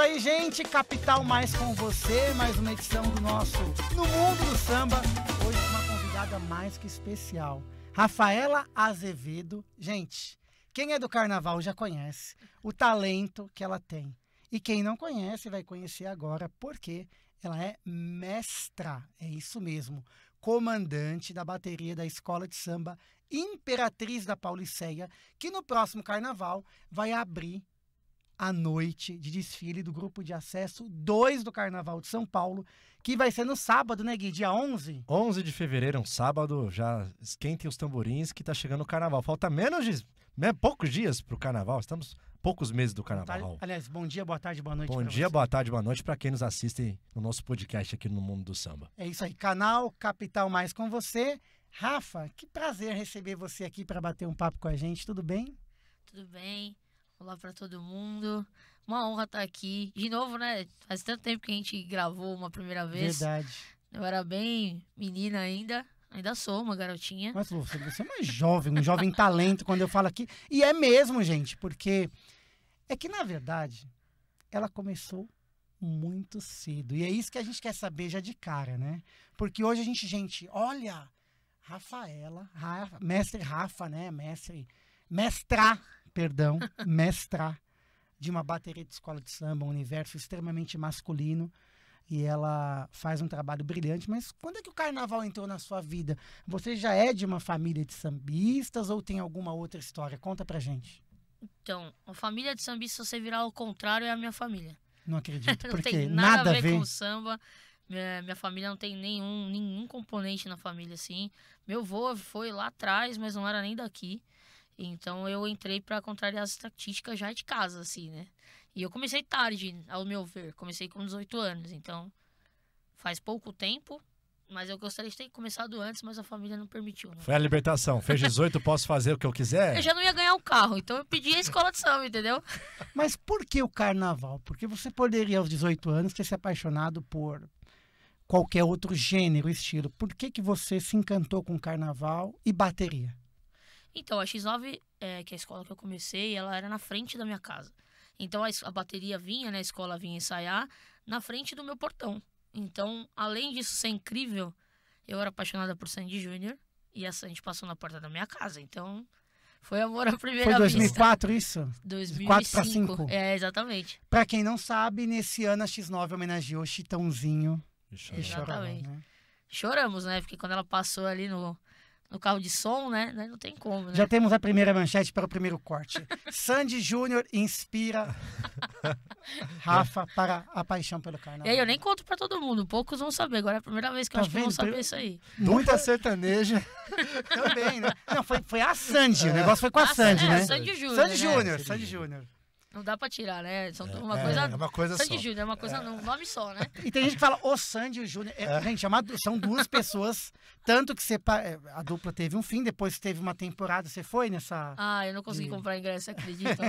isso aí, gente. Capital Mais com você. Mais uma edição do nosso No Mundo do Samba. Hoje com uma convidada mais que especial. Rafaela Azevedo. Gente, quem é do carnaval já conhece o talento que ela tem. E quem não conhece vai conhecer agora, porque ela é mestra. É isso mesmo. Comandante da bateria da Escola de Samba Imperatriz da Pauliceia, que no próximo carnaval vai abrir a noite de desfile do Grupo de Acesso 2 do Carnaval de São Paulo, que vai ser no sábado, né, Gui? Dia 11? 11 de fevereiro, um sábado, já esquentem os tamborins que tá chegando o carnaval. Falta menos de poucos dias pro carnaval, estamos poucos meses do carnaval. Aliás, bom dia, boa tarde, boa noite. Bom dia, boa tarde, boa noite para quem nos assiste no nosso podcast aqui no Mundo do Samba. É isso aí, canal Capital Mais com você. Rafa, que prazer receber você aqui para bater um papo com a gente, tudo bem? Tudo bem. Olá para todo mundo. Uma honra estar aqui. De novo, né? Faz tanto tempo que a gente gravou uma primeira vez. Verdade. Eu era bem menina ainda. Ainda sou uma garotinha. Mas você é mais jovem, um jovem talento quando eu falo aqui. E é mesmo, gente, porque é que, na verdade, ela começou muito cedo. E é isso que a gente quer saber já de cara, né? Porque hoje a gente, olha, Rafaela, mestre Rafa, né? Mestra de uma bateria de escola de samba, um universo extremamente masculino, e ela faz um trabalho brilhante. Mas quando é que o carnaval entrou na sua vida? Você já é de uma família de sambistas ou tem alguma outra história? Conta pra gente. Então, a família de sambistas, se você virar ao contrário, é a minha família. Não acredito, Não porque tem nada a ver com samba. Minha família não tem nenhum componente na família, assim. Meu avô foi lá atrás, mas não era nem daqui. Então eu entrei para contrariar as estatísticas já de casa, assim, né? E eu comecei tarde, ao meu ver. Comecei com 18 anos, então faz pouco tempo. Mas eu gostaria de ter começado antes, mas a família não permitiu, né? Foi a libertação. Fez 18, posso fazer o que eu quiser? Eu já não ia ganhar um carro, então eu pedi a escola de samba, entendeu? Mas por que o carnaval? Porque você poderia, aos 18 anos, ter se apaixonado por qualquer outro gênero, estilo. Por que você se encantou com carnaval e bateria? Então, a X9, que é a escola que eu comecei, ela era na frente da minha casa. Então, a bateria vinha, né, a escola vinha ensaiar na frente do meu portão. Então, além disso ser incrível, eu era apaixonada por Sandy Júnior e a Sandy passou na porta da minha casa. Então, foi amor à primeira vista. Foi vista. 2004 isso? 2005. 4 para 5. É, exatamente. Pra quem não sabe, nesse ano a X9 homenageou Chitãozinho e Chororó, Exatamente. né? Choramos, né? Porque quando ela passou ali no carro de som, né? Não tem como, né? Já temos a primeira manchete para o primeiro corte. Sandy Júnior inspira Rafa para a paixão pelo carnaval. E aí eu nem conto pra todo mundo, poucos vão saber. Agora é a primeira vez que eu acho que vão saber isso aí. Muita sertaneja. Também, né? Não, foi a Sandy, o negócio foi com a Sandy, né? Sandy Júnior. Sandy Júnior. Não dá pra tirar, né? São É uma coisa Sandy só. Júnior é uma coisa, um nome só, né? E tem gente que fala o Sandy e o Júnior. Gente, são duas pessoas, tanto que a dupla teve um fim, depois teve uma temporada. Você foi nessa... Ah, eu não consegui comprar ingresso, acredita?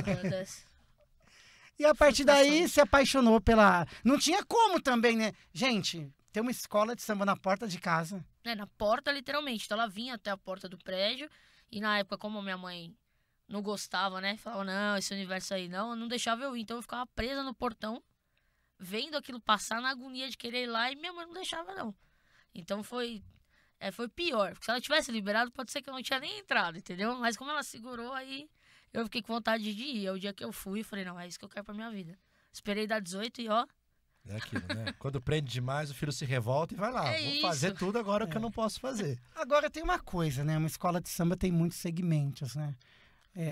E a partir daí se apaixonou pela... Não tinha como também, né? Gente, tem uma escola de samba na porta de casa. Na porta, literalmente. Então ela vinha até a porta do prédio e na época, como a minha mãe não gostava, né? Falava, não, esse universo aí não deixava eu ir. Então eu ficava presa no portão, vendo aquilo passar na agonia de querer ir lá e minha mãe não deixava, não. Então foi pior. Porque se ela tivesse liberado, pode ser que eu não tinha nem entrado, entendeu? Mas como ela segurou, aí eu fiquei com vontade de ir. É o dia que eu fui, eu falei, não, é isso que eu quero pra minha vida. Esperei dar 18 e ó... É aquilo, né? Quando prende demais, o filho se revolta e vai lá. Vou fazer tudo agora que eu não posso fazer. Agora tem uma coisa, né? Uma escola de samba tem muitos segmentos, né?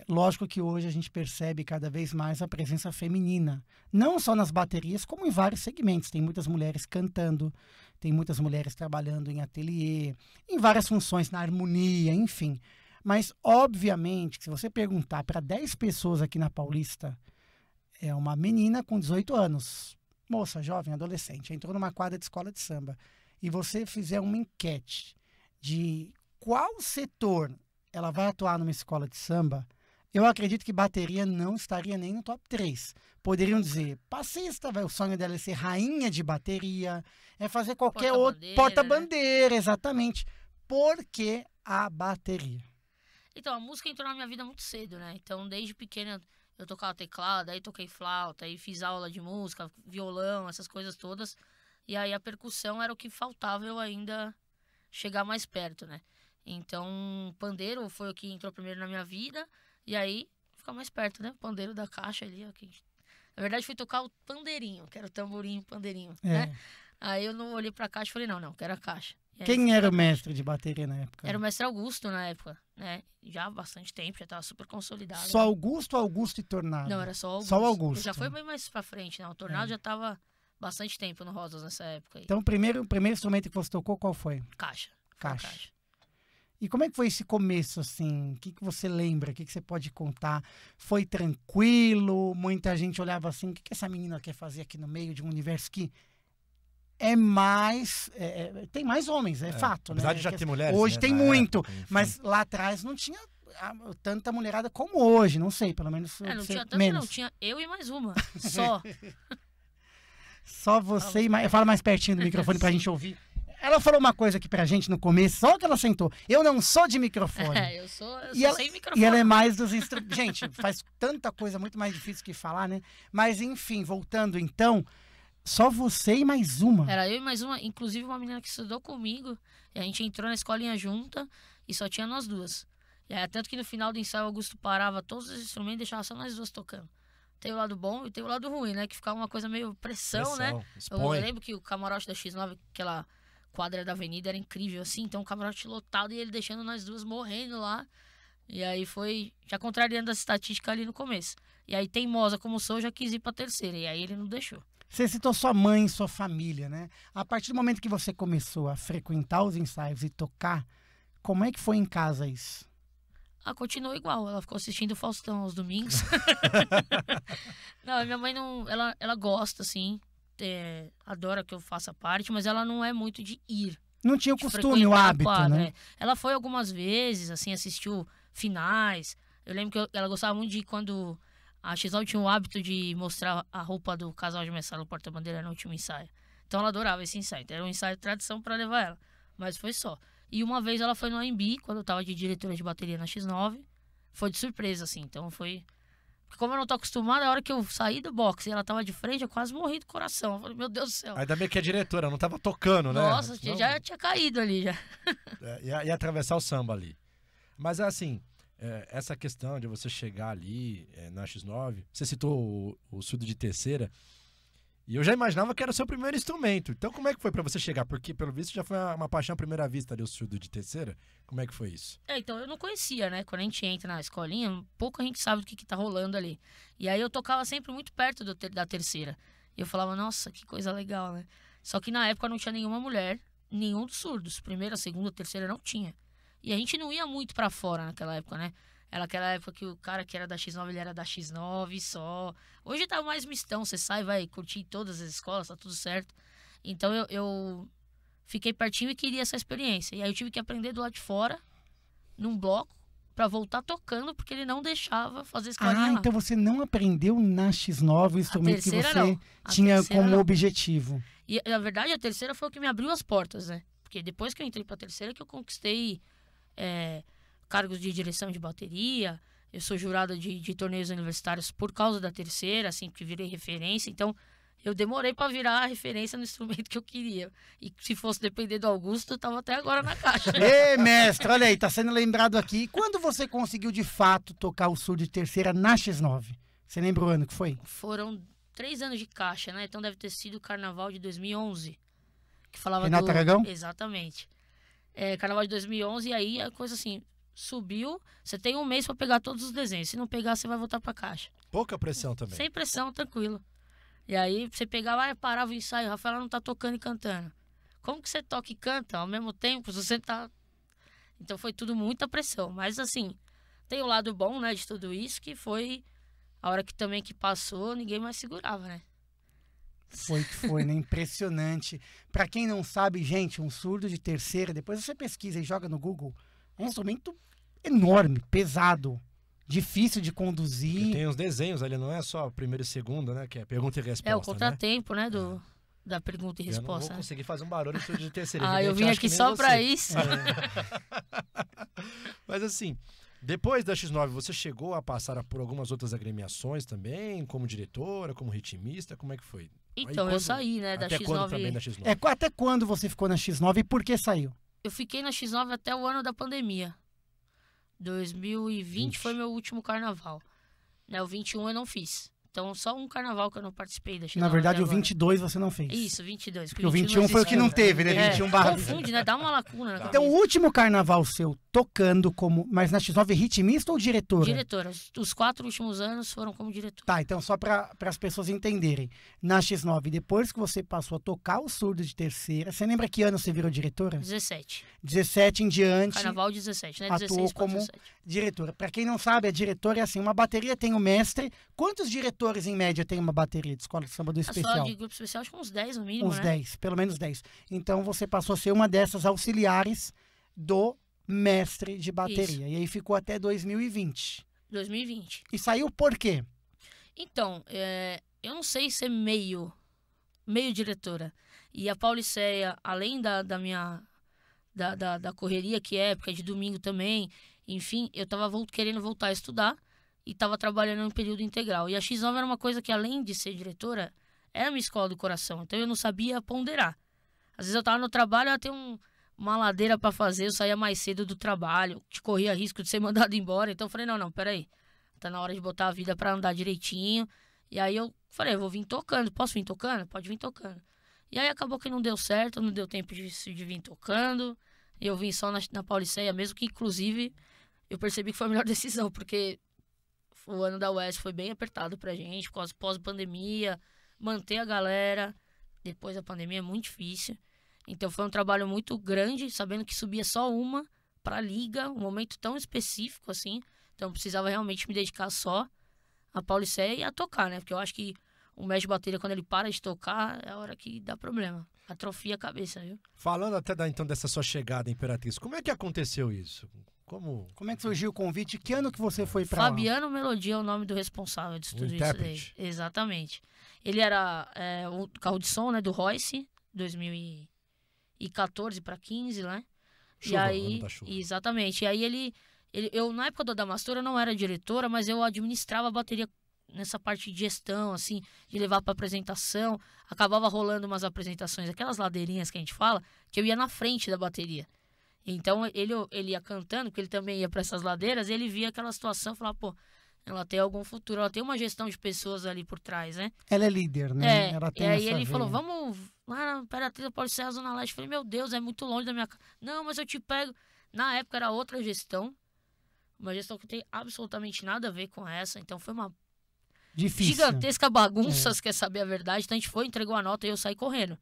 Lógico que hoje a gente percebe cada vez mais a presença feminina, não só nas baterias, como em vários segmentos. Tem muitas mulheres cantando, tem muitas mulheres trabalhando em ateliê, em várias funções, na harmonia, enfim. Mas, obviamente, que se você perguntar para 10 pessoas aqui na Paulista, é uma menina com 18 anos, moça, jovem, adolescente, entrou numa quadra de escola de samba, e você fizer uma enquete de qual setor ela vai atuar numa escola de samba, eu acredito que bateria não estaria nem no top 3. Poderiam dizer, passista, o sonho dela é ser rainha de bateria, é fazer qualquer outro porta-bandeira, né? Exatamente. Por que a bateria? Então, a música entrou na minha vida muito cedo, né? Então, desde pequena, Eu tocava teclado, aí toquei flauta, aí fiz aula de música, violão, essas coisas todas. E aí a percussão era o que faltava eu ainda chegar mais perto, né? Então, pandeiro foi o que entrou primeiro na minha vida. E aí, ficar mais perto, né? Pandeiro da caixa ali. Ó, na verdade, fui tocar o pandeirinho, que era o tamborim, pandeirinho, né? Aí eu não olhei pra caixa e falei, não, quero a caixa. Quem era o mestre de bateria na época? Era o mestre Augusto na época, né? Já há bastante tempo, já tava super consolidado. Só Augusto, Augusto e Tornado? Não, era só Augusto. Só o Augusto. Já foi bem mais pra frente, né? O Tornado já tava bastante tempo no Rosas nessa época aí. Então o primeiro instrumento que você tocou, qual foi? Caixa. Caixa. E como é que foi esse começo, assim? O que você lembra? O que você pode contar? Foi tranquilo? Muita gente olhava assim, o que essa menina quer fazer aqui no meio de um universo que é mais... tem mais homens, é fato, apesar né? de já ter mulheres, hoje né, tem na muito, época, enfim. mas lá atrás não tinha tanta mulherada como hoje, não sei, pelo menos não tinha tanta, menos. não, tinha eu e mais uma, só. Só você e mais... Fala mais pertinho do microfone pra gente ouvir. Ela falou uma coisa aqui pra gente no começo, só que ela sentou. Eu não sou de microfone. Eu sou sem microfone. E ela é mais dos instrumentos. Gente, faz tanta coisa muito mais difícil que falar, né? Mas, enfim, voltando então, só você e mais uma. Era eu e mais uma, inclusive uma menina que estudou comigo. E a gente entrou na escolinha junta e só tinha nós duas. E aí, tanto que no final do ensaio o Augusto parava todos os instrumentos e deixava só nós duas tocando. Tem o lado bom e tem o lado ruim, né? Que ficava uma coisa meio pressão, né? Eu lembro que o camarote da X9, aquela quadra da avenida, era incrível assim. Então o camarote lotado e ele deixando nós duas morrendo lá. E aí foi já contrariando a estatística ali no começo. E aí, teimosa como sou, já quis ir pra terceira. E aí ele não deixou. Você citou sua mãe e sua família, né? A partir do momento que você começou a frequentar os ensaios e tocar, como é que foi em casa isso? Continuou igual. Ela ficou assistindo o Faustão aos domingos. Não, minha mãe não... Ela gosta, assim. Adora que eu faça parte, mas ela não é muito de ir. Não tinha o costume, o hábito, né? Ela foi algumas vezes, assim, assistiu finais. Eu lembro que ela gostava muito de quando a X9 tinha o hábito de mostrar a roupa do casal de mestre no porta-bandeira no último ensaio. Então ela adorava esse ensaio. Era um ensaio de tradição para levar ela. Mas foi só. E uma vez ela foi no AMB, quando eu tava de diretora de bateria na X9. Foi de surpresa, assim. Então foi... Porque como eu não tô acostumada, a hora que eu saí do box e ela tava de frente, eu quase morri do coração. Eu falei, meu Deus do céu. Ainda bem que a diretora não tava tocando, né? Nossa, já tinha caído ali, já. Ia atravessar o samba ali. Mas assim, essa questão de você chegar ali na X9, você citou o surdo de terceira, e eu já imaginava que era o seu primeiro instrumento. Então como é que foi pra você chegar? Porque pelo visto já foi uma paixão à primeira vista ali, o surdo de terceira. Como é que foi isso? Então eu não conhecia, né? Quando a gente entra na escolinha, pouco a gente sabe do que tá rolando ali. E aí eu tocava sempre muito perto da terceira. E eu falava, nossa, que coisa legal, né? Só que na época não tinha nenhuma mulher, nenhum dos surdos. Primeira, segunda, terceira não tinha. E a gente não ia muito pra fora naquela época, né? Era aquela época que o cara que era da X9, ele era da X9 só. Hoje tá mais mistão, você sai, vai curtir todas as escolas, tá tudo certo. Então eu fiquei pertinho e queria essa experiência. E aí eu tive que aprender do lado de fora, num bloco, pra voltar tocando, porque ele não deixava fazer escolinha lá. Então você não aprendeu na X9 o instrumento que você não. tinha como objetivo. E na verdade a terceira foi o que me abriu as portas, né? Porque depois que eu entrei pra terceira que eu conquistei cargos de direção de bateria. Eu sou jurada de torneios universitários por causa da terceira, assim, porque virei referência. Então, eu demorei para virar a referência no instrumento que eu queria. E se fosse depender do Augusto, eu tava até agora na caixa. Ê, mestre, olha aí, tá sendo lembrado aqui. Quando você conseguiu, de fato, tocar o surdo de terceira na X9? Você lembra o ano que foi? Foram 3 anos de caixa, né? Então, deve ter sido o Carnaval de 2011. Que falava Renato Aragão? Exatamente. Carnaval de 2011, e aí a coisa assim... Subiu, você tem um mês para pegar todos os desenhos. Se não pegar, você vai voltar para caixa. Pouca pressão também. Sem pressão, tranquilo. E aí você pegava, parava o ensaio, a Rafaela não tá tocando e cantando. Como que você toca e canta ao mesmo tempo? Você tá... Então foi tudo muita pressão. Mas assim, tem o lado bom, né, de tudo isso, que foi a hora que também que passou, ninguém mais segurava, né? Foi, né? Impressionante. Para quem não sabe, gente, um surdo de terceira, depois você pesquisa e joga no Google, é um instrumento enorme, pesado, difícil de conduzir. Porque tem uns desenhos ali, não é só primeiro e segundo, né? Que é pergunta e resposta. O contratempo, né? Da pergunta e resposta. Eu não vou conseguir fazer um barulho de terceira. Eu vim aqui só pra isso. Mas assim, Depois da X9, você chegou a passar por algumas outras agremiações também, como diretora, como ritmista, como é que foi? Então, eu saí, né, da Até X9. quando também da X9? Até quando você ficou na X9 e por que saiu? Eu fiquei na X9 até o ano da pandemia. 2020 foi meu último carnaval. Né, o 21 eu não fiz. Então, só um carnaval que eu não participei da X9. Na verdade, o até agora. 22 você não fez. Isso, 22. Porque o 21 foi o que não teve, né? 21 barra. Confunde, né? Dá uma lacuna na Então, o cabeça. último carnaval seu tocando como. Mas na X9 ritmista ou diretora? Diretora. Os 4 últimos anos foram como diretora. Tá, então só para as pessoas entenderem. Na X9, depois que você passou a tocar o surdo de terceira, você lembra que ano você virou diretora? 17. 17 em diante. Carnaval 17, né? Atuou 16 para como 17. diretora. Para quem não sabe, a diretora é assim: uma bateria tem o mestre. Quantos diretores em média tem uma bateria de escola de samba do Só especial? de grupo especial, acho que uns 10 no mínimo, Uns né? 10, pelo menos 10. Então você passou a ser uma dessas auxiliares do mestre de bateria. Isso. E aí ficou até 2020. 2020. E saiu por quê? Então, eu não sei ser meio diretora. E a Pauliceia, além da minha da correria que é, porque é de domingo também, enfim, eu tava querendo voltar a estudar e tava trabalhando em período integral. E a X9 era uma coisa que, além de ser diretora, era minha escola do coração. Então eu não sabia ponderar. Às vezes eu tava no trabalho, eu ia ter uma ladeira para fazer, eu saía mais cedo do trabalho, corria risco de ser mandado embora. Então eu falei, não, peraí. Tá na hora de botar a vida para andar direitinho. E aí eu falei, eu vou vir tocando. Posso vir tocando? Pode vir tocando. E aí acabou que não deu certo, não deu tempo de vir tocando. Eu vim só na Pauliceia mesmo, que inclusive eu percebi que foi a melhor decisão, porque o ano da UES foi bem apertado pra gente, por causa pós-pandemia, manter a galera depois da pandemia é muito difícil. Então foi um trabalho muito grande, sabendo que subia só uma pra liga, um momento tão específico assim. Então eu precisava realmente me dedicar só a Pauliceia e a tocar, né? Porque eu acho que o mestre de bateria, quando ele para de tocar, é a hora que dá problema. Atrofia a cabeça, viu? Falando até então dessa sua chegada, Imperatriz, como é que aconteceu isso? Como é que surgiu o convite? Que ano que você foi pra lá? Fabiano Melodia é o nome do responsável de tudo isso daí. intérprete. Exatamente. Ele era o carro de som, né, do Royce, 2014 para 15, né? Chuva, e aí, ano da chuva. exatamente. E aí eu na época do Adamastor eu não era diretora, mas eu administrava a bateria nessa parte de gestão, assim, de levar para apresentação. Acabava rolando umas apresentações, aquelas ladeirinhas que a gente fala, que eu ia na frente da bateria. Então ele ia cantando, porque ele também ia para essas ladeiras, e ele via aquela situação e falava, pô, ela tem algum futuro, ela tem uma gestão de pessoas ali por trás, né? Ela é líder, né? Ela tem e aí essa ele falou, veia. vamos lá na Imperatriz da Pauliceia Zona Leste. Eu falei, meu Deus, é muito longe da minha casa. Não, mas eu te pego. Na época era outra gestão, uma gestão que tem absolutamente nada a ver com essa, então foi uma Difícil. gigantesca bagunça, se quer saber a verdade. Então a gente foi, entregou a nota e eu saí correndo.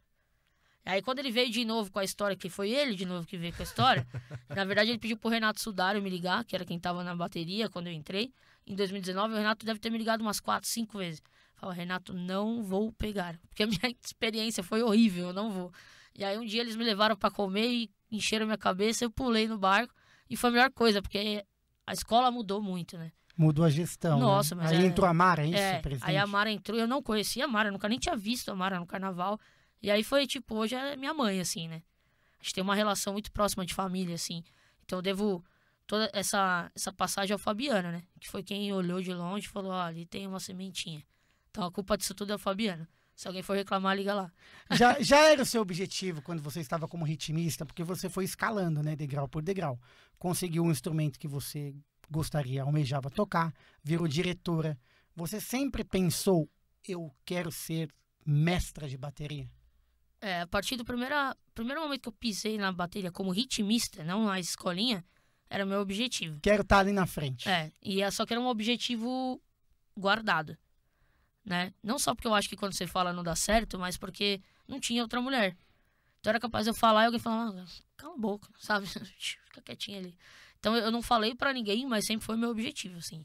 Aí quando ele veio de novo com a história, que foi ele de novo que veio com a história, na verdade ele pediu pro Renato Sudário me ligar, que era quem tava na bateria quando eu entrei. Em 2019, o Renato deve ter me ligado umas 4, 5 vezes. Falei, Renato, não vou pegar, porque a minha experiência foi horrível, eu não vou. E aí um dia eles me levaram pra comer e encheram minha cabeça, eu pulei no barco e foi a melhor coisa, porque a escola mudou muito, né? Mudou a gestão. Nossa, né? mas Aí entrou a Mara, é isso, presidente? aí a Mara entrou, eu não conhecia a Mara, nunca nem tinha visto a Mara no carnaval. E aí foi, tipo, hoje é minha mãe, assim, né? A gente tem uma relação muito próxima de família, assim. Então eu devo toda essa passagem ao Fabiano, né? Que foi quem olhou de longe e falou, ó, ali tem uma sementinha. Então a culpa disso tudo é o Fabiano. Se alguém for reclamar, liga lá. Já era o seu objetivo quando você estava como ritmista, porque você foi escalando, né, degrau por degrau. Conseguiu um instrumento que você gostaria, almejava tocar, virou diretora. Você sempre pensou, eu quero ser mestra de bateria? A partir do primeiro momento que eu pisei na bateria como ritmista, não na escolinha, era meu objetivo. Quero estar ali na frente. Só que era um objetivo guardado, né? Não só porque eu acho que quando você fala não dá certo, mas porque não tinha outra mulher. Então era capaz de eu falar e alguém falar, cala a boca, sabe? Fica quietinha ali. Então eu não falei pra ninguém, mas sempre foi meu objetivo, assim.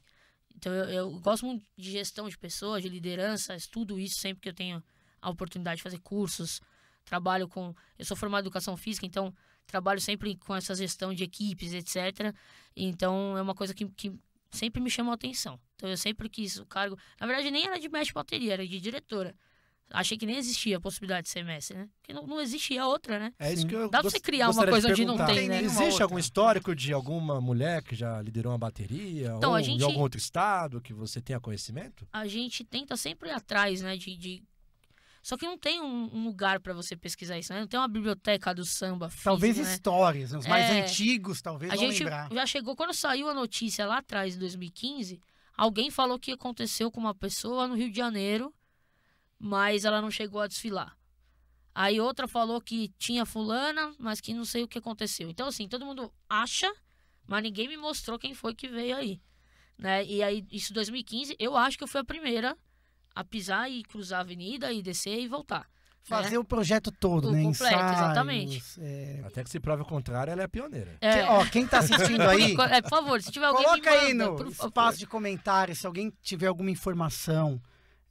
Então eu gosto muito de gestão de pessoas, de liderança, estudo isso sempre que eu tenho a oportunidade de fazer cursos. Trabalho com... Eu sou formado em educação física, então trabalho sempre com essa gestão de equipes, etc. Então é uma coisa que sempre me chamou a atenção. Então eu sempre quis o cargo... Na verdade nem era de mestre de bateria, era de diretora. Achei que nem existia a possibilidade de ser mestre, né? Porque não existia outra, né? É isso que eu Dá pra você criar uma gostaria coisa de onde não perguntar. tem, né? Existe algum histórico de alguma mulher que já liderou uma bateria? Então, ou a gente- de algum outro estado que você tenha conhecimento? A gente tenta sempre ir atrás, né? Só que não tem um lugar pra você pesquisar isso, né? Não tem uma biblioteca do samba física, Talvez né? histórias, né? Os mais É. antigos, talvez A vão gente lembrar. já chegou, quando saiu a notícia lá atrás, em 2015, alguém falou que aconteceu com uma pessoa no Rio de Janeiro, mas ela não chegou a desfilar. Aí outra falou que tinha fulana, mas que não sei o que aconteceu. Então, assim, todo mundo acha, mas ninguém me mostrou quem foi que veio aí. Né? E aí, isso em 2015, eu acho que eu fui a primeira a pisar e cruzar a avenida e descer e voltar. Fazer o projeto todo, O né? completo, Ensaios, exatamente. Até que se prove o contrário, ela é a pioneira. Ó, quem tá assistindo aí, Por favor, se tiver alguém coloca me aí manda, no por favor. espaço de comentários se alguém tiver alguma informação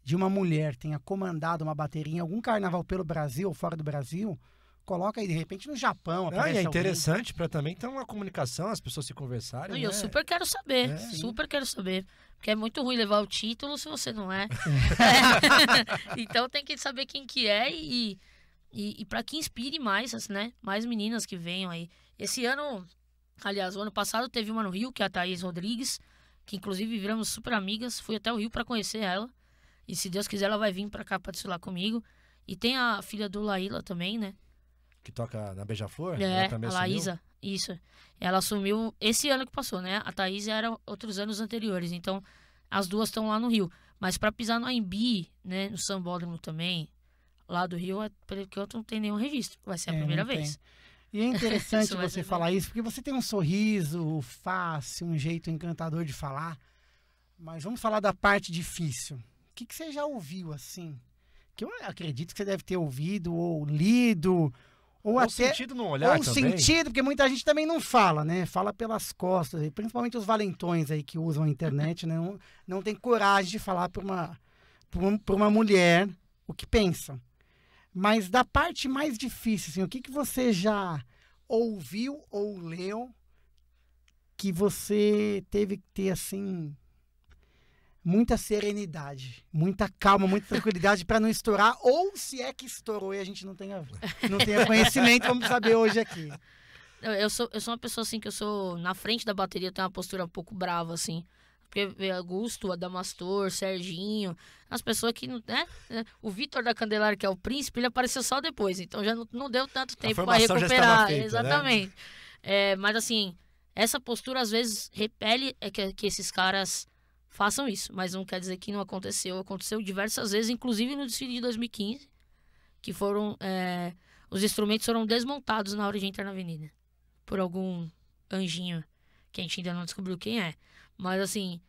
de uma mulher que tenha comandado uma bateria em algum carnaval pelo Brasil ou fora do Brasil, coloca aí, de repente, no Japão. E Aparece é alguém. interessante para também ter uma comunicação, as pessoas se conversarem. E eu né? super quero saber, É. super quero saber. Porque é muito ruim levar o título se você não é. Então tem que saber quem que é e para que inspire mais, né? Mais meninas que venham aí. Esse ano, aliás, o ano passado teve uma no Rio, que é a Thaís Rodrigues, que inclusive viramos super amigas. Fui até o Rio para conhecer ela. E se Deus quiser, ela vai vir para cá para desfilar comigo. E tem a filha do Laíla também, né? Que toca na Beija-Flor? É, ela também a assumiu? Laísa, isso. Ela assumiu esse ano que passou, né? A Thaís era outros anos anteriores, então as duas estão lá no Rio. Mas pra pisar no AMB, né, no Sambódromo também, lá do Rio, pelo que eu não tenho nenhum registro. Vai ser a primeira não tem. vez. E é interessante Isso vai você ser falar isso, porque você tem um sorriso fácil, um jeito encantador de falar. Mas vamos falar da parte difícil. O que você já ouviu, assim? Que eu acredito que você deve ter ouvido ou lido, ou até... sentido no olhar ou também. sentido, porque muita gente também não fala, né? Fala pelas costas, e principalmente os valentões aí que usam a internet, né? Não tem coragem de falar para uma mulher o que pensa. Mas da parte mais difícil, assim, o que você já ouviu ou leu que você teve que ter, assim, muita serenidade, muita calma, muita tranquilidade para não estourar, ou se é que estourou e a gente não tenha conhecimento, vamos saber hoje aqui. Eu sou uma pessoa assim que eu sou, na frente da bateria, eu tenho uma postura um pouco brava, assim. Porque vê Augusto, Adamastor, Serginho, as pessoas que, né? O Vitor da Candelária, que é o príncipe, ele apareceu só depois, então já não deu tanto tempo para formação já estava recuperar. feita, Exatamente. Mas assim, essa postura às vezes repele que esses caras façam isso, mas não quer dizer que não aconteceu. Aconteceu diversas vezes, inclusive no desfile de 2015, que foram... os instrumentos foram desmontados na hora de entrar na avenida, por algum anjinho, que a gente ainda não descobriu quem é. Mas assim,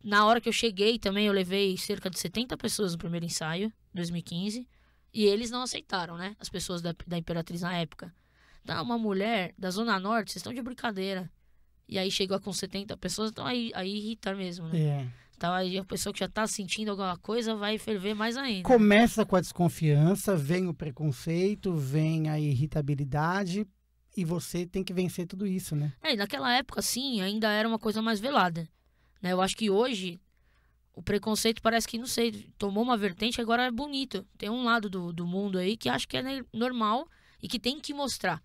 na hora que eu cheguei também, eu levei cerca de 70 pessoas no primeiro ensaio, 2015, e eles não aceitaram, né? As pessoas da Imperatriz na época. Então, uma mulher da Zona Norte, vocês estão de brincadeira. E aí chegou com 70 pessoas, então aí irrita mesmo, né? Então aí a pessoa que já tá sentindo alguma coisa vai ferver mais ainda. Começa com a desconfiança, vem o preconceito, vem a irritabilidade, e você tem que vencer tudo isso, né? E naquela época, sim, ainda era uma coisa mais velada. Né? Eu acho que hoje o preconceito parece que, não sei, tomou uma vertente, agora é bonito. Tem um lado do mundo aí que acha que é normal e que tem que mostrar.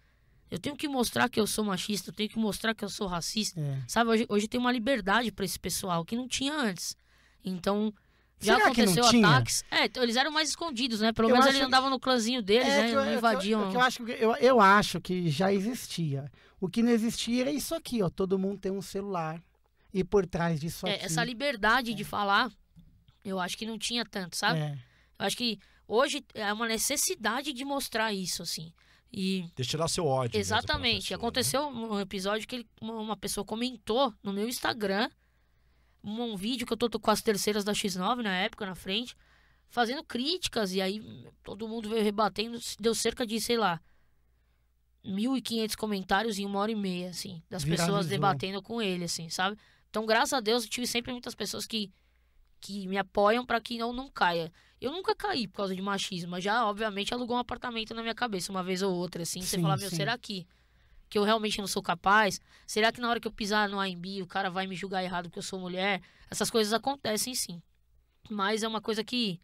Eu tenho que mostrar que eu sou machista, eu tenho que mostrar que eu sou racista. Sabe, hoje tem uma liberdade para esse pessoal que não tinha antes. Então, já Será que não aconteceu tinha? ataques. Então, eles eram mais escondidos, né? Pelo Eu menos acho eles andavam no clãzinho deles, né? Não invadiam. Eu acho que já existia. O que não existia era isso aqui, ó. Todo mundo tem um celular. E por trás disso aqui... Essa liberdade de falar, eu acho que não tinha tanto, sabe? Eu acho que hoje é uma necessidade de mostrar isso, assim. E destilar seu ódio. exatamente. Pessoa, aconteceu um episódio que uma pessoa comentou no meu Instagram um vídeo que eu tô com as terceiras da X9 na época, na frente, fazendo críticas, e aí todo mundo veio rebatendo, deu cerca de, sei lá, 1.500 comentários em 1h30, assim, das pessoas debatendo com ele, assim, sabe? Então, graças a Deus, eu tive sempre muitas pessoas que me apoiam para que eu não caia. Eu nunca caí por causa de machismo, mas já, obviamente, alugou um apartamento na minha cabeça, uma vez ou outra, assim. Você fala, será que eu realmente não sou capaz? Será que na hora que eu pisar no AMB, o cara vai me julgar errado porque eu sou mulher? Essas coisas acontecem, sim. Mas é uma coisa que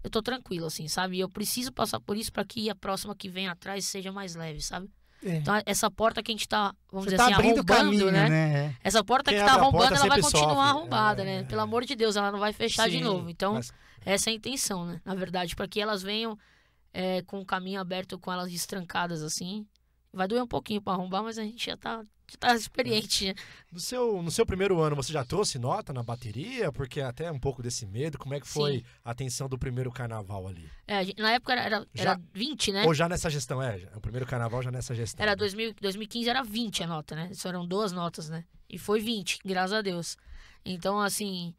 eu tô tranquilo, assim, sabe? E eu preciso passar por isso pra que a próxima que vem atrás seja mais leve, sabe? É. Então, essa porta que a gente tá, vamos Você dizer assim, abrindo arrombando, caminho, né? Essa porta Quem que tá abre a porta arrombando, ela vai sempre continuar sofre. arrombada, né? Pelo amor de Deus, ela não vai fechar de Sim, novo. Então, Mas essa é a intenção, né? Na verdade, para que elas venham com o caminho aberto, com elas destrancadas, assim. Vai doer um pouquinho pra arrombar, mas a gente já tá experiente, né? no seu primeiro ano, você já trouxe nota na bateria? Porque até um pouco desse medo. Como é que foi Sim. a atenção do primeiro carnaval ali? Na época era Já- 20, né? Ou já nessa gestão? O primeiro carnaval já nessa gestão. Era 2015 era 20 a nota, né? Só eram 2 notas, né? E foi 20, graças a Deus. Então, assim,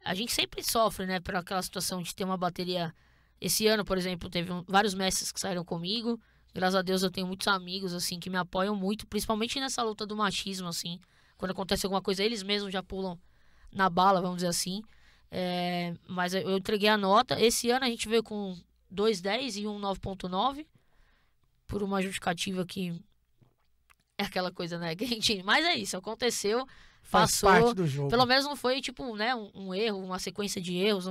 a gente sempre sofre, né? Por aquela situação de ter uma bateria. Esse ano, por exemplo, teve vários mestres que saíram comigo. Graças a Deus eu tenho muitos amigos, assim, que me apoiam muito, principalmente nessa luta do machismo, assim. Quando acontece alguma coisa, eles mesmos já pulam na bala, vamos dizer assim. Mas eu entreguei a nota. Esse ano a gente veio com 2,10 e um 9,9, por uma justificativa que é aquela coisa, né? Que a gente... Mas é isso, aconteceu, Faz passou. parte do jogo. Pelo menos não foi, tipo, né, um erro, uma sequência de erros,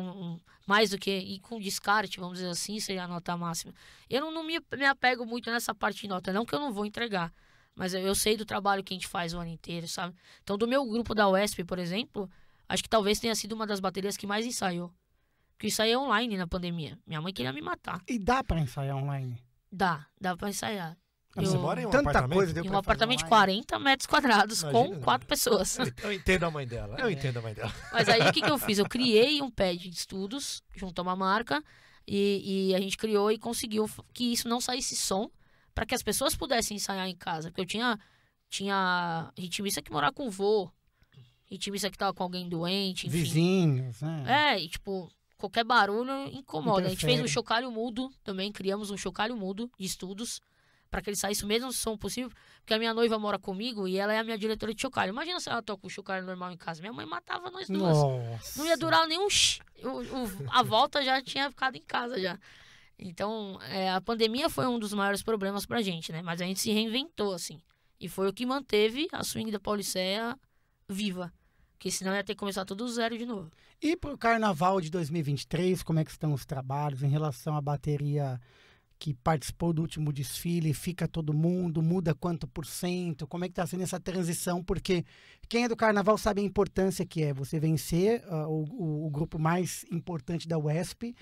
mais do que ir com descarte, vamos dizer assim, seria a nota máxima. Eu não me apego muito nessa parte de nota, não que eu não vou entregar, mas eu sei do trabalho que a gente faz o ano inteiro, sabe? Então, do meu grupo da UESP, por exemplo, acho que talvez tenha sido uma das baterias que mais ensaiou. Porque eu ensaiei online na pandemia. Minha mãe queria me matar. E dá pra ensaiar online? Dá pra ensaiar. Você mora em um Tanta apartamento? coisa deu Em pra um fazer apartamento de online. 40 metros quadrados, Imagina. com 4 pessoas. Eu entendo a mãe dela. Eu entendo a mãe dela. Mas aí o que eu fiz? Eu criei um pad de estudos junto a uma marca e a gente criou e conseguiu que isso não saísse som para que as pessoas pudessem ensaiar em casa. Porque eu tinha ritmista que morava com o vô, ritmista que tava com alguém doente, enfim. Vizinhos, né? E tipo, qualquer barulho incomoda. A gente fez um Interfere. chocalho mudo também, criamos um chocalho mudo de estudos para que ele saísse o mesmo som possível, porque a minha noiva mora comigo e ela é a minha diretora de chocalho. Imagina se ela toca o chocalho normal em casa. Minha mãe matava nós duas. Nossa. Não ia durar nenhum... A volta já tinha ficado em casa já. Então, a pandemia foi um dos maiores problemas pra gente, né? Mas a gente se reinventou, assim. E foi o que manteve a swing da Pauliceia viva. Porque senão ia ter que começar tudo do zero de novo. E pro carnaval de 2023, como é que estão os trabalhos em relação à bateria que participou do último desfile? Fica todo mundo? Muda quanto por cento? Como é que está sendo essa transição? Porque quem é do carnaval sabe a importância que é você vencer o grupo mais importante da UESP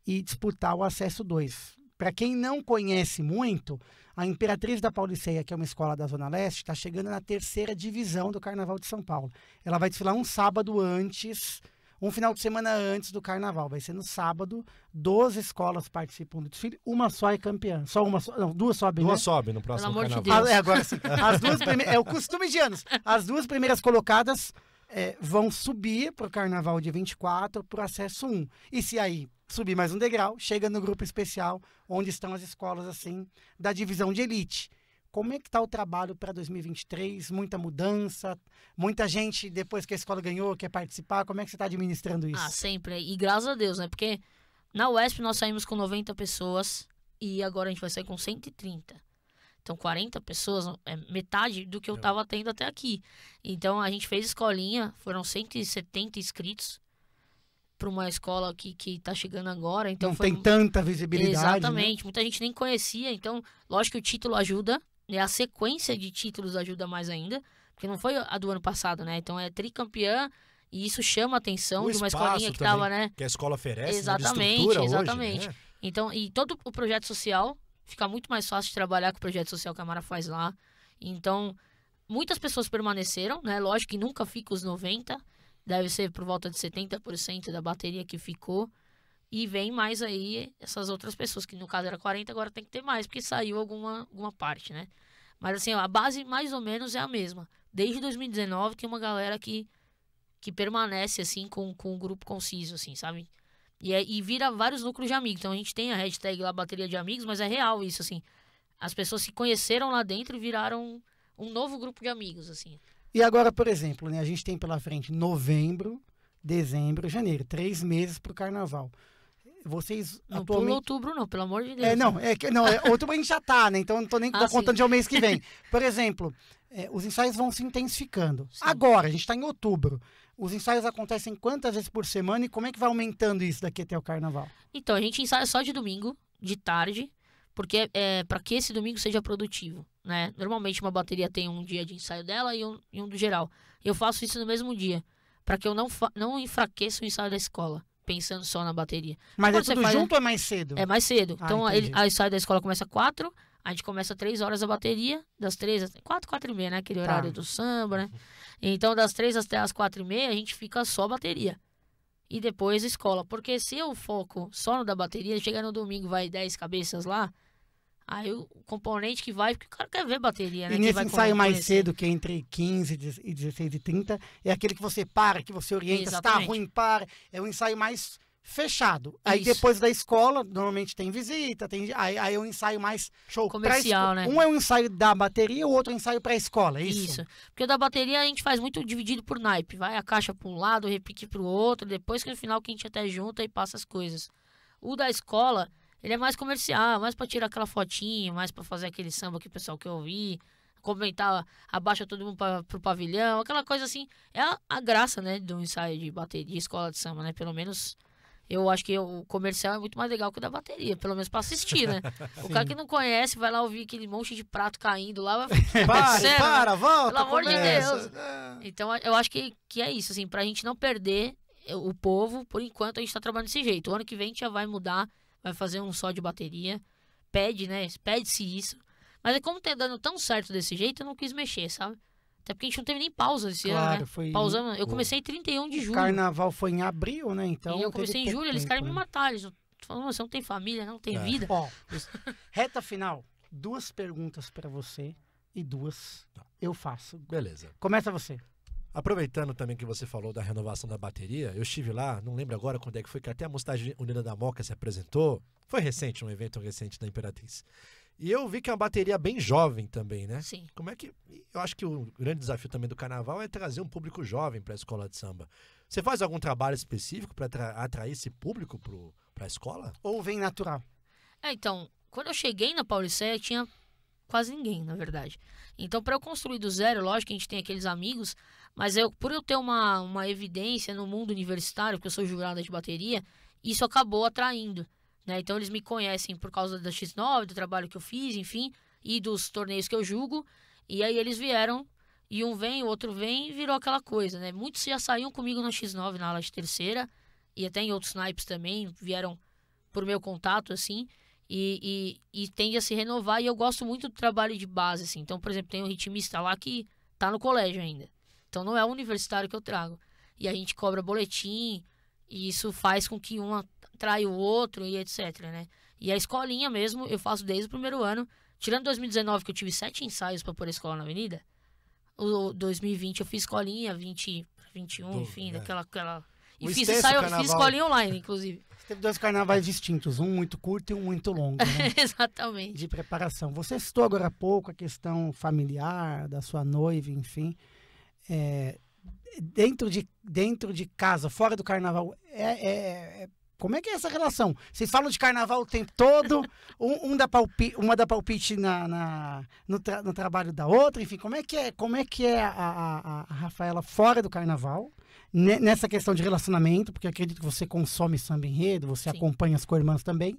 e disputar o acesso 2. Para quem não conhece muito, a Imperatriz da Pauliceia, que é uma escola da Zona Leste, está chegando na 3ª divisão do Carnaval de São Paulo. Ela vai desfilar um sábado antes, um final de semana antes do Carnaval. Vai ser no sábado, 12 escolas participam do desfile, uma só é campeã. Não, duas sobem, Duas né? sobe no próximo Pelo amor de carnaval. Deus. Agora sim. As duas primeiras, é o costume de anos. As duas primeiras colocadas vão subir para o Carnaval de 24 para o acesso 1. E se aí subir mais um degrau, chega no grupo especial, onde estão as escolas assim da divisão de elite. Como é que está o trabalho para 2023? Muita mudança? Muita gente, depois que a escola ganhou, quer participar? Como é que você está administrando isso? Ah, sempre. E graças a Deus, né? Porque na UESP nós saímos com 90 pessoas e agora a gente vai sair com 130. Então 40 pessoas é metade do que eu tava tendo até aqui. Então a gente fez escolinha, foram 170 inscritos para uma escola que tá chegando agora. Então Não foi... tem tanta visibilidade. Exatamente, Né? muita gente nem conhecia. Então, lógico que o título ajuda, né? A sequência de títulos ajuda mais ainda, porque não foi a do ano passado, né? Então é tricampeã e isso chama a atenção O de uma espaço escolinha que também, tava, né? que a escola oferece, Exatamente, né, de estrutura exatamente. hoje, né? Então, e todo o projeto social fica muito mais fácil de trabalhar com o projeto social que a Mara faz lá. Então, muitas pessoas permaneceram, né? Lógico que nunca fica os 90, deve ser por volta de 70% da bateria que ficou. E vem mais aí essas outras pessoas, que no caso era 40, agora tem que ter mais, porque saiu alguma parte, né? Mas assim, a base mais ou menos é a mesma. Desde 2019 tem uma galera que permanece assim com um grupo conciso, assim, sabe? E vira vários núcleos de amigos. Então a gente tem a hashtag lá, bateria de amigos, mas é real isso, assim. As pessoas se conheceram lá dentro e viraram um novo grupo de amigos, assim. E agora, por exemplo, né, a gente tem pela frente novembro, dezembro, janeiro, 3 meses para o carnaval. Vocês Não atualmente... pula outubro, não, pelo amor de Deus. Outubro a gente já tá, né? Então eu não tô nem Ah, contando sim. de ao mês que vem. Por exemplo, os ensaios vão se intensificando. Sim. Agora, a gente está em outubro. Os ensaios acontecem quantas vezes por semana e como é que vai aumentando isso daqui até o carnaval? Então, a gente ensaia só de domingo, de tarde, porque para que esse domingo seja produtivo, né? Normalmente uma bateria tem um dia de ensaio dela e um do geral. Eu faço isso no mesmo dia, para que eu não enfraqueça o ensaio da escola, pensando só na bateria. Mas Quando é tudo você junto ou é mais cedo? É mais cedo. Ah, Então, entendi. a ensaio da escola começa às 4, a gente começa às 3 horas a bateria, das 3 às 4h30, né? Aquele horário do samba, né? Então, das 3 até as 4h30, a gente fica só bateria. E depois escola. Porque se eu foco só no da bateria, chega no domingo, vai 10 cabeças lá, aí o componente que vai, porque o cara quer ver bateria, né? E Que nesse vai ensaio mais conhecer. cedo, que é entre 15 e 16h30, é aquele que você para, que você orienta, se tá Exatamente. ruim, para. É um ensaio mais fechado. Aí Isso. depois da escola, normalmente tem visita, aí é um ensaio mais show pra Comercial, né? Um é um ensaio da bateria, o outro é um ensaio pra escola, é isso? Isso. Porque o da bateria a gente faz muito dividido por naipe. Vai a caixa para um lado, o repique para o outro, depois que no final que a gente até junta e passa as coisas. O da escola, ele é mais comercial, mais para tirar aquela fotinha, mais para fazer aquele samba que o pessoal quer ouvir, comentar, abaixa todo mundo pro pavilhão, aquela coisa assim. É a graça, né, do ensaio de bateria, escola de samba, né? Pelo menos eu acho que o comercial é muito mais legal que o da bateria, pelo menos pra assistir, né? O cara que não conhece vai lá ouvir aquele monte de prato caindo lá, vai ficar sério, né? Para, volta, Pelo amor de começa. Deus. Então eu acho que é isso, assim, pra gente não perder o povo, por enquanto a gente tá trabalhando desse jeito. O ano que vem a gente já vai mudar, vai fazer um só de bateria, pede, né? Pede-se isso. Mas é como tá dando tão certo desse jeito, eu não quis mexer, sabe? Até porque a gente não teve nem pausa esse ano, né? Foi... Pausamos. Eu comecei em 31 de julho. Carnaval foi em abril, né? Então E eu teve comecei em pouco julho, eles tempo, querem me né? matar. Eles falam, você não tem família, não tem vida. Ó, reta final, 2 perguntas pra você e 2 eu faço. Beleza. Começa você. Aproveitando também que você falou da renovação da bateria, eu estive lá, não lembro agora quando é que foi, que até a Mocidade Unida da Moca se apresentou. Foi recente, um evento recente da Imperatriz. E eu vi que é uma bateria bem jovem também, né? Sim. Como é que... Eu acho que o grande desafio também do carnaval é trazer um público jovem para a escola de samba. Você faz algum trabalho específico para atrair esse público para a escola? Ou vem natural? Então, quando eu cheguei na Paulicéia, tinha quase ninguém, na verdade. Então, para eu construir do zero, lógico que a gente tem aqueles amigos, mas por eu ter uma evidência no mundo universitário, porque eu sou jurada de bateria, isso acabou atraindo, né? Então, eles me conhecem por causa da X9, do trabalho que eu fiz, enfim, e dos torneios que eu julgo, e aí eles vieram, e um vem, o outro vem, e virou aquela coisa, né? Muitos já saíam comigo na X9, na aula de terceira, e até em outros naipes também, vieram por meu contato, assim, e tende a se renovar, e eu gosto muito do trabalho de base, assim. Então, por exemplo, tem um ritmista lá que tá no colégio ainda. Então, não é o universitário que eu trago. E a gente cobra boletim, e isso faz com que um atrai o outro, e etc, né? E a escolinha mesmo, eu faço desde o primeiro ano. Tirando 2019, que eu tive 7 ensaios para pôr a escola na avenida, o 2020 eu fiz escolinha, 20, 21, enfim, daquela... E fiz escolinha online, inclusive. Você teve 2 carnavais distintos, um muito curto e um muito longo, né? Exatamente. De preparação. Você citou agora há pouco a questão familiar, da sua noiva, enfim. Dentro de casa, fora do carnaval, como é que é essa relação? Vocês falam de carnaval o tempo todo, uma dá palpite no trabalho da outra, enfim, como é que é a Rafaela fora do carnaval, nessa questão de relacionamento, porque eu acredito que você consome samba enredo, você Sim. acompanha as co-irmãs também,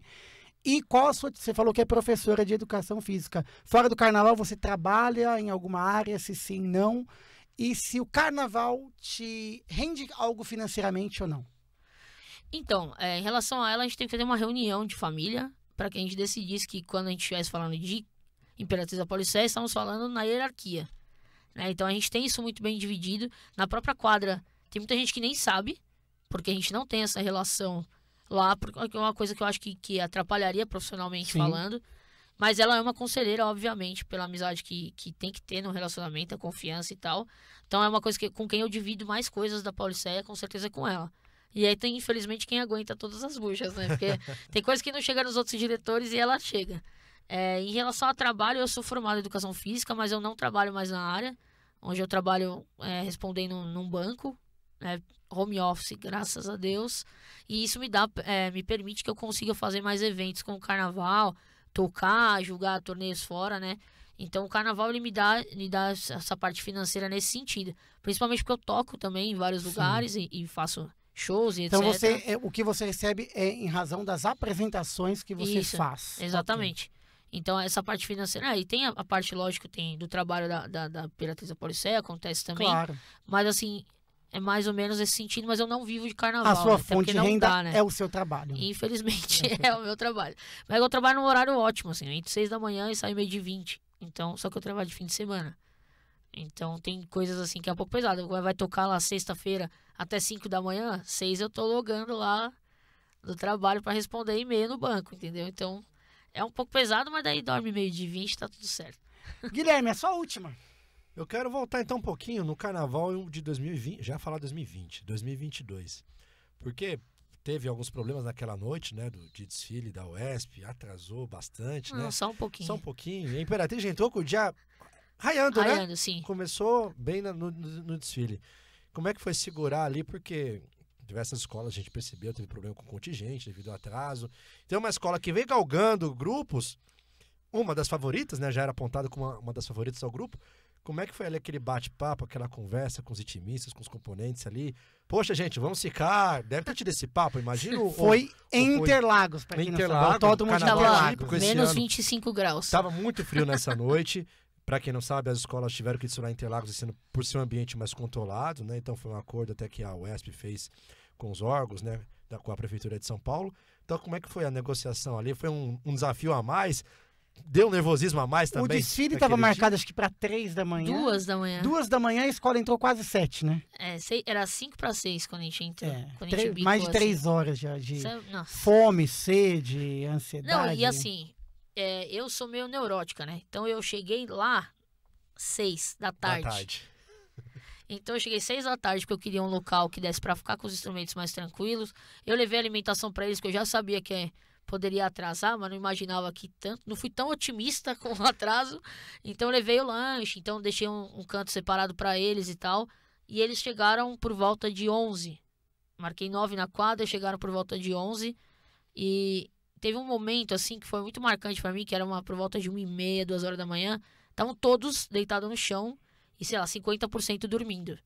e você falou que é professora de educação física. Fora do carnaval, você trabalha em alguma área, se sim, não, e se o carnaval te rende algo financeiramente ou não? Então, em relação a ela, a gente tem que fazer uma reunião de família para que a gente decidisse que quando a gente estivesse falando de Imperatriz da Paulicéia, estamos falando na hierarquia, né? Então, a gente tem isso muito bem dividido. Na própria quadra, tem muita gente que nem sabe, porque a gente não tem essa relação lá, porque é uma coisa que eu acho que atrapalharia profissionalmente Sim. falando. Mas ela é uma conselheira, obviamente, pela amizade que tem que ter no relacionamento, a confiança e tal. Então, é uma coisa com quem eu divido mais coisas da Paulicéia, com certeza é com ela. E aí tem, infelizmente, quem aguenta todas as buchas, né? Porque tem coisa que não chega nos outros diretores e ela chega. Em relação ao trabalho, eu sou formado em educação física, mas eu não trabalho mais na área. Onde eu trabalho respondendo num banco, né? Home office, graças a Deus. E isso me permite que eu consiga fazer mais eventos como carnaval, tocar, julgar torneios fora, né? Então o carnaval ele me dá essa parte financeira nesse sentido. Principalmente porque eu toco também em vários lugares e faço shows e Então etc. o que você recebe é em razão das apresentações que você Isso, faz. Exatamente. Então essa parte financeira. E tem a parte, lógico, tem do trabalho da Imperatriz da Policéia, acontece também. Claro. Mas assim, é mais ou menos esse sentido, mas eu não vivo de carnaval. A sua né? Até fonte porque de não renda dá, né? é o seu trabalho. Infelizmente, é o meu trabalho. Mas eu trabalho num horário ótimo, assim, entre 6 da manhã e saio meio de 20. Então, só que eu trabalho de fim de semana. Então, tem coisas assim que é um pouco pesado. Vai tocar lá sexta-feira até 5 da manhã, 6 eu tô logando lá do trabalho pra responder e-mail no banco, entendeu? Então, é um pouco pesado, mas daí dorme meio de 20, tá tudo certo. Guilherme, é só a última. Eu quero voltar então um pouquinho no carnaval de 2020, já falar 2020, 2022. Porque teve alguns problemas naquela noite, né, de desfile da UESP, atrasou bastante, Não, né? só um pouquinho. Só um pouquinho. E a Imperatriz já entrou com o dia raiando, né? Raiando, sim. Começou bem no desfile. Como é que foi segurar ali? Porque diversas escolas a gente percebeu, teve problema com o contingente devido ao atraso. Tem uma escola que vem galgando grupos, uma das favoritas, né, já era apontada como uma das favoritas ao grupo. Como é que foi ali aquele bate-papo, aquela conversa com os itimistas, com os componentes ali? Poxa, gente, vamos ficar. Deve ter tido esse papo, imagino. Foi em Interlagos, pra quem não sabe. Autódromo de Carnaval Interlagos. Olímpico esse Menos ano. 25 graus. Estava muito frio nessa noite. Para quem não sabe, as escolas tiveram que desfilar em Interlagos esse ano por ser um ambiente mais controlado, né? Então foi um acordo até que a UESP fez com os órgãos, né? Com a Prefeitura de São Paulo. Então como é que foi a negociação ali? Foi um desafio a mais? Deu um nervosismo a mais também? O desfile estava marcado, acho que para 3 da manhã. 2 da manhã. 2 da manhã, a escola entrou quase 7, né? Era 5 para 6 quando a gente entrou. Quando a gente bicou, mais de 3 assim. horas já de Nossa. fome, sede, ansiedade. Não, e assim, eu sou meio neurótica, né? Então eu cheguei lá 6 da tarde. Então eu cheguei 6 da tarde porque eu queria um local que desse pra ficar com os instrumentos mais tranquilos. Eu levei alimentação pra eles, que eu já sabia que poderia atrasar, mas não imaginava que tanto. Não fui tão otimista com o atraso. Então eu levei o lanche, então deixei um canto separado pra eles e tal. E eles chegaram por volta de 11. Marquei 9 na quadra, chegaram por volta de 11. E teve um momento assim que foi muito marcante pra mim, que era por volta de 1h30, 2 horas da manhã. Estavam todos deitados no chão e, sei lá, 50% dormindo.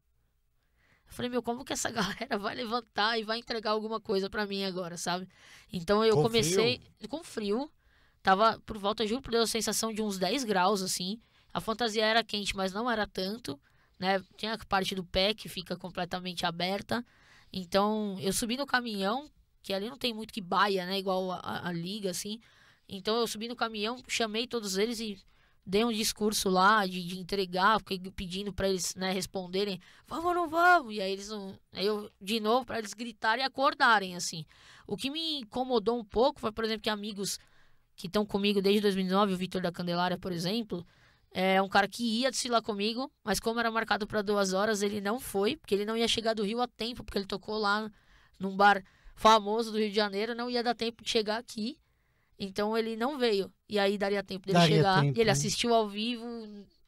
Eu falei, como que essa galera vai levantar e vai entregar alguma coisa pra mim agora, sabe? Então eu comecei com frio. Tava por volta, juro por Deus, a sensação de uns 10 graus, assim. A fantasia era quente, mas não era tanto, né? Tinha a parte do pé que fica completamente aberta. Então eu subi no caminhão, que ali não tem muito que baia, né? Igual a liga, assim. Então eu subi no caminhão, chamei todos eles e dei um discurso lá de entregar, fiquei pedindo pra eles, né, responderem, vamos ou não vamos? E aí eles não. Aí eu, de novo, pra eles gritarem e acordarem, assim. O que me incomodou um pouco foi, por exemplo, que amigos que estão comigo desde 2009, o Vitor da Candelária, por exemplo, é um cara que ia desfilar comigo, mas como era marcado pra 2 horas, ele não foi, porque ele não ia chegar do Rio a tempo, porque ele tocou lá num bar famoso do Rio de Janeiro, não ia dar tempo de chegar aqui. Então ele não veio. E aí daria tempo dele chegar. E ele assistiu ao vivo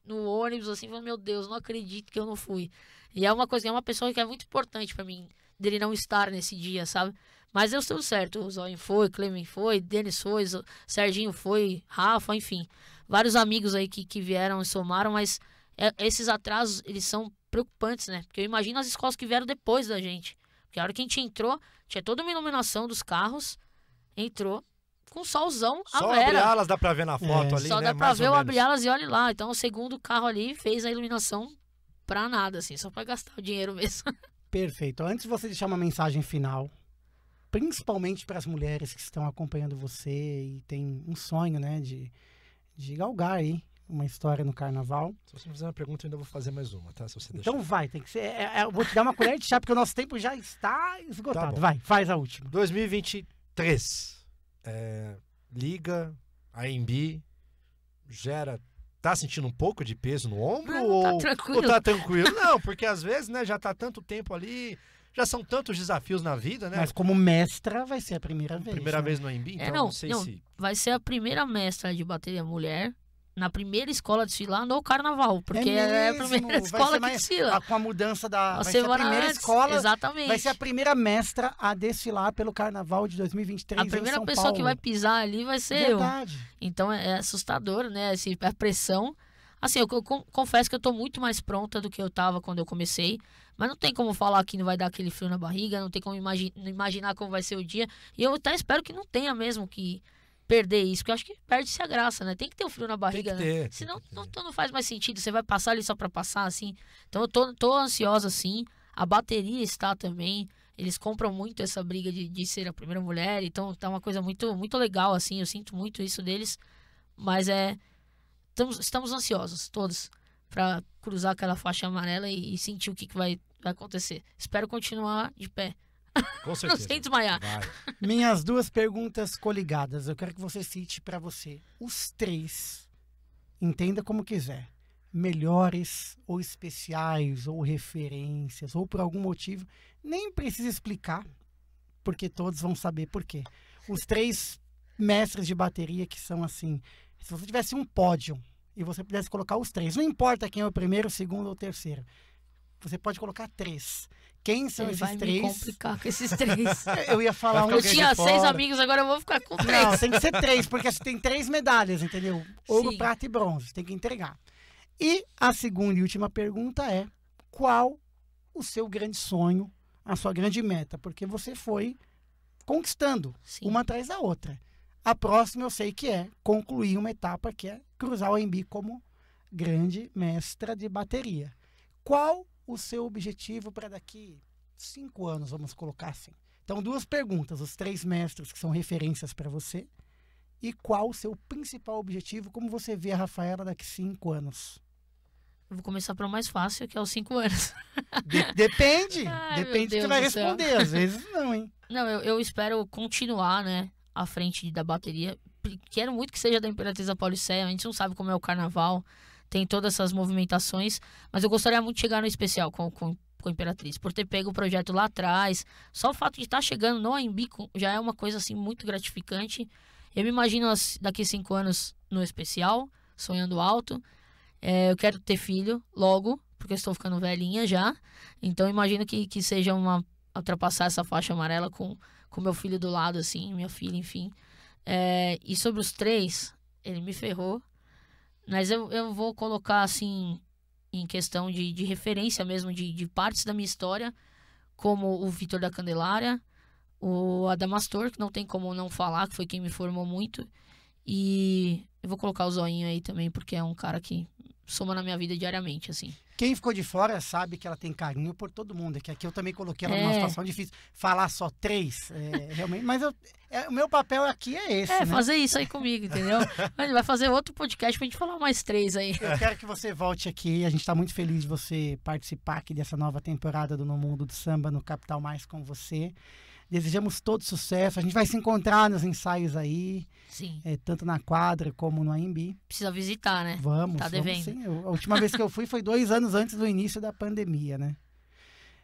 no ônibus, assim, falou, meu Deus, não acredito que eu não fui. E é uma coisa, é uma pessoa que é muito importante pra mim, dele não estar nesse dia, sabe? Mas deu tudo certo. O Zóio foi, Clemen foi, Denis foi, Serginho foi, Rafa, enfim. Vários amigos aí que vieram e somaram, mas esses atrasos, eles são preocupantes, né? Porque eu imagino as escolas que vieram depois da gente. Porque a hora que a gente entrou, tinha toda uma iluminação dos carros, entrou com solzão, só abrir alas dá pra ver na foto ali, só né? dá pra ver o abrir alas e olha lá. Então o segundo carro ali fez a iluminação pra nada, assim, só pra gastar o dinheiro mesmo. Perfeito. Antes de você deixar uma mensagem final, principalmente para as mulheres que estão acompanhando você e tem um sonho, né, de galgar aí uma história no carnaval. Se você me fizer uma pergunta, eu ainda vou fazer mais uma, tá? Se você Então deixar. vai, tem que ser. Eu vou te dar uma colher de chá, porque o nosso tempo já está esgotado. Tá, vai, faz a última. 2023. Liga, AMB, gera. Tá sentindo um pouco de peso no ombro? Não, tá tranquilo. Ou tá tranquilo? Não, porque às vezes, né, já tá tanto tempo ali, já são tantos desafios na vida, né? Mas como mestra vai ser a primeira vez. Primeira né? vez no AMB, então não não sei não, se. vai ser a primeira mestra de bateria mulher na primeira escola a desfilar no carnaval, porque é a primeira escola que desfila. Com a mudança da... Vai ser a primeira escola, exatamente. Vai ser a primeira mestra a desfilar pelo carnaval de 2023 A primeira em São pessoa Paulo. que vai pisar ali vai ser Verdade. eu. Então é assustador, né? A pressão. Assim, eu confesso que eu tô muito mais pronta do que eu tava quando eu comecei, mas não tem como falar que não vai dar aquele frio na barriga, não tem como imaginar como vai ser o dia, e eu até espero que não tenha mesmo que perder isso, porque eu acho que perde-se a graça, né? Tem que ter um frio na barriga, né? Senão não faz mais sentido, você vai passar ali só pra passar, assim. Então eu tô ansiosa, sim, a bateria está também, eles compram muito essa briga de ser a primeira mulher, então tá uma coisa muito, muito legal, assim, eu sinto muito isso deles, mas estamos ansiosos, todos, para cruzar aquela faixa amarela e sentir o que vai acontecer. Espero continuar de pé. Com certeza. Sem desmaiar. Minhas 2 perguntas coligadas. Eu quero que você cite para você os 3, entenda como quiser, melhores ou especiais ou referências ou por algum motivo. Nem precisa explicar, porque todos vão saber por quê. Os 3 mestres de bateria que são assim... Se você tivesse um pódio e você pudesse colocar os 3, não importa quem é o primeiro, o segundo ou o terceiro, você pode colocar 3. Quem são esses 3? Vai me complicar com esses 3. Eu ia falar um. Eu tinha 6 amigos, agora eu vou ficar com 3. Não, tem que ser 3, porque você tem 3 medalhas, entendeu? Ouro, Sim. prata e bronze, você tem que entregar. E a segunda e última pergunta é: qual o seu grande sonho, a sua grande meta? Porque você foi conquistando uma atrás da outra. A próxima eu sei que é concluir uma etapa que é cruzar o AMB como grande mestra de bateria. Qual o seu objetivo para daqui 5 anos, vamos colocar assim? Então, 2 perguntas, os 3 mestres que são referências para você e qual o seu principal objetivo, como você vê a Rafaela daqui 5 anos? Eu vou começar pelo mais fácil, que é os 5 anos. Depende, Ai, depende do que você vai responder, às vezes não, hein? Não, eu espero continuar, né, à frente da bateria. Quero muito que seja da Imperatriz da Pauliceia, a gente não sabe como é o carnaval, tem todas essas movimentações, mas eu gostaria muito de chegar no especial com a Imperatriz, por ter pego o projeto lá atrás. Só o fato de estar chegando no AMB já é uma coisa assim muito gratificante. Eu me imagino daqui 5 anos no especial, sonhando alto. Eu quero ter filho logo, porque eu estou ficando velhinha já. Então eu imagino que seja ultrapassar essa faixa amarela com meu filho do lado, assim, minha filha, enfim. E sobre os 3, ele me ferrou. Mas eu vou colocar, assim, em questão de referência mesmo, de partes da minha história, como o Vitor da Candelária, o Adamastor, que não tem como não falar, que foi quem me formou muito. E eu vou colocar o Zoinho aí também, porque é um cara que soma na minha vida diariamente, assim. Quem ficou de fora sabe que ela tem carinho por todo mundo. É que aqui eu também coloquei ela numa situação difícil. Falar só 3, realmente. Mas o meu papel aqui é esse, né? Fazer isso aí comigo, entendeu? A gente vai fazer outro podcast pra gente falar mais 3 aí. Eu quero que você volte aqui. A gente tá muito feliz de você participar aqui dessa nova temporada do No Mundo do Samba, no Capital Mais com você. Desejamos todo sucesso. A gente vai se encontrar nos ensaios aí. Sim. Tanto na quadra como no AMB. Precisa visitar, né? Vamos. Tá devendo. Sim. A última vez que eu fui foi 2 anos antes do início da pandemia, né?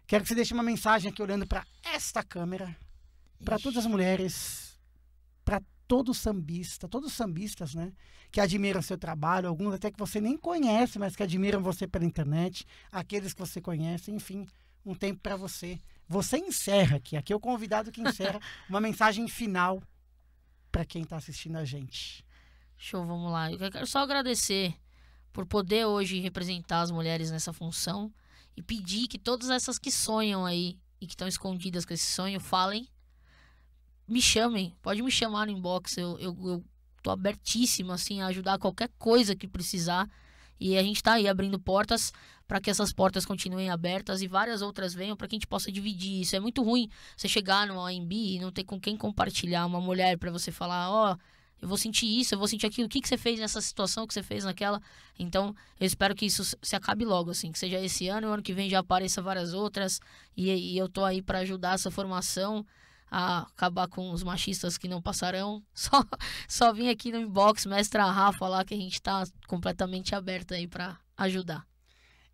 Quero que você deixe uma mensagem aqui olhando para esta câmera. Para todas as mulheres. Para todos os sambistas, né? Que admiram seu trabalho. Alguns até que você nem conhece, mas que admiram você pela internet. Aqueles que você conhece. Enfim, um tempo para você. Você encerra aqui. Aqui é o convidado que encerra uma mensagem final para quem está assistindo a gente. Show, vamos lá. Eu quero só agradecer por poder hoje representar as mulheres nessa função e pedir que todas essas que sonham aí e que estão escondidas com esse sonho, falem, me chamem, pode me chamar no inbox, eu tô abertíssima assim, a ajudar qualquer coisa que precisar. E a gente tá aí abrindo portas para que essas portas continuem abertas e várias outras venham para que a gente possa dividir isso. É muito ruim você chegar no AMB e não ter com quem compartilhar, uma mulher para você falar, eu vou sentir isso, eu vou sentir aquilo, o que você fez nessa situação, o que você fez naquela. Então, eu espero que isso se acabe logo, assim, que seja esse ano, o ano que vem já apareça várias outras e eu tô aí para ajudar essa formação a acabar com os machistas que não passarão. Só vim aqui no inbox, mestra Rafa, falar que a gente tá completamente aberto aí para ajudar.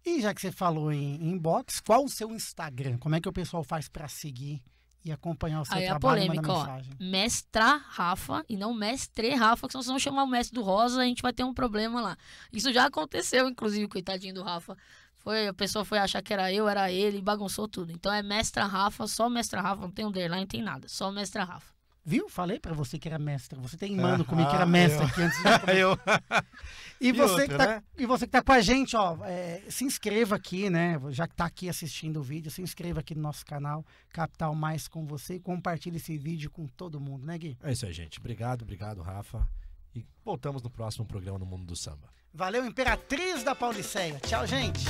E já que você falou em inbox, qual o seu Instagram? Como é que o pessoal faz para seguir E acompanhar o seu Aí a trabalho e mandar polêmica, ó. mensagem. Mestra Rafa e não mestre Rafa, que senão vocês vão chamar o mestre do Rosa, a gente vai ter um problema lá. Isso já aconteceu, inclusive, coitadinho do Rafa. A pessoa foi achar que era eu, era ele, e bagunçou tudo. Então é mestra Rafa, só mestra Rafa, não tem underline, não tem nada, só mestra Rafa. Viu? Falei pra você que era mestra. Você tem mano comigo que era mestra aqui antes de Eu... E você, outra, que tá, né? e você que tá com a gente, ó, se inscreva aqui, né? Já que tá aqui assistindo o vídeo, se inscreva aqui no nosso canal, Capital Mais com você, e compartilhe esse vídeo com todo mundo, né, Gui? É isso aí, gente. Obrigado, Rafa. E voltamos no próximo programa no Mundo do Samba. Valeu, Imperatriz da Pauliceia. Tchau, gente!